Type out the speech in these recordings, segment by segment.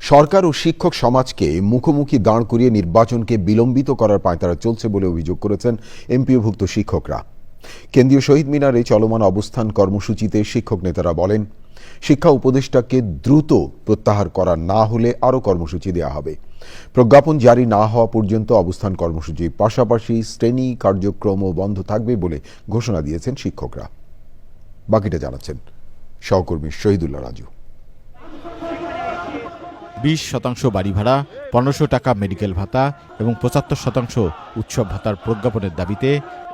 সরকার ও শিক্ষক সমাজকে মুখোমুখি দাঁড় করিয়ে নির্বাচনকে বিলম্বিত করার পাঁয়তারা চলছে বলে অভিযোগ করেছেন এমপিওভুক্ত শিক্ষকরা। কেন্দ্রীয় শহীদ মিনারে চলমান অবস্থান কর্মসূচিতে শিক্ষক নেতারা বলেন, শিক্ষা উপদেষ্টাকে দ্রুত প্রত্যাহার করা না হলে আরও কর্মসূচি দেওয়া হবে। প্রজ্ঞাপন জারি না হওয়া পর্যন্ত অবস্থান কর্মসূচির পাশাপাশি শ্রেণী কার্যক্রমও বন্ধ থাকবে বলে ঘোষণা দিয়েছেন শিক্ষকরা। বাকিটা জানাচ্ছেন সহকর্মী শহীদুল্লাহ রাজু। 20% বাড়ি ভাড়া, 1500 টাকা মেডিকেল ভাতা এবং 75% উৎসব ভাতার প্রজ্ঞাপনের দাবিতে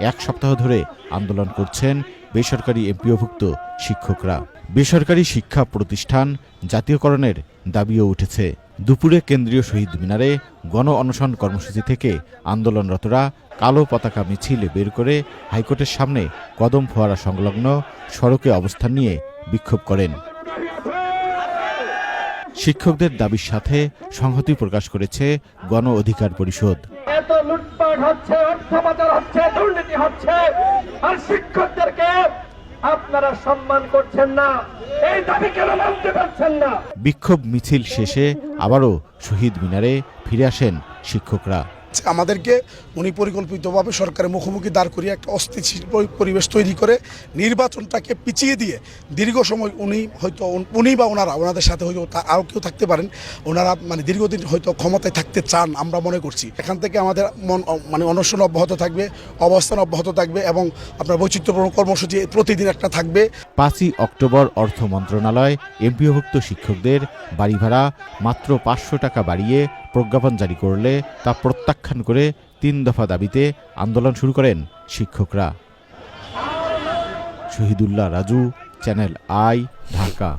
এক সপ্তাহ ধরে আন্দোলন করছেন বেসরকারি এমপিওভুক্ত শিক্ষকরা। বেসরকারি শিক্ষা প্রতিষ্ঠান জাতীয়করণের দাবিও উঠেছে। দুপুরে কেন্দ্রীয় শহীদ মিনারে গণ অনশন কর্মসূচি থেকে আন্দোলনরতরা কালো পতাকা মিছিল বের করে হাইকোর্টের সামনে কদম ফোয়ারা সংলগ্ন সড়কে অবস্থান নিয়ে বিক্ষোভ করেন। শিক্ষকদের দাবির সাথে সংহতি প্রকাশ করেছে গণ অধিকার পরিষদ। এত লুটপাট হচ্ছে, অর্থ পাচার হচ্ছে, দুর্নীতি হচ্ছে, আর শিক্ষকদেরকে আপনারা সম্মান করছেন না, এই দাবি কেন মানতে পারছেন না? বিক্ষোভ মিছিল শেষে আবারও শহীদ মিনারে ফিরে আসেন শিক্ষকরা। আমাদেরকে উনি পরিকল্পিতভাবে সরকারের মুখোমুখি দাঁড় করিয়ে একটা অস্থিতিশীল পরিবেশ তৈরি করে নির্বাচনটাকে পিছিয়ে দিয়ে দীর্ঘ সময় উনি বা ওনাদের সাথে হয়তো আরও কেউ থাকতে পারেন, ওনারা দীর্ঘদিন হয়তো ক্ষমতায় থাকতে চান আমরা মনে করছি। এখান থেকে আমাদের অনশন অব্যাহত থাকবে, অবস্থান অব্যাহত থাকবে এবং আপনার বৈচিত্র্যপূর্ণ কর্মসূচি প্রতিদিন একটা থাকবে। 5ই অক্টোবর অর্থ মন্ত্রণালয় এমপিওভুক্ত শিক্ষকদের বাড়ি ভাড়া মাত্র 500 টাকা বাড়িয়ে প্রজ্ঞাপন জারি করলে তা প্রত্যাখ্যান করে 3 দফা দাবিতে আন্দোলন শুরু করেন শিক্ষকরা। Shahidullah Raju, channel I, Dhaka.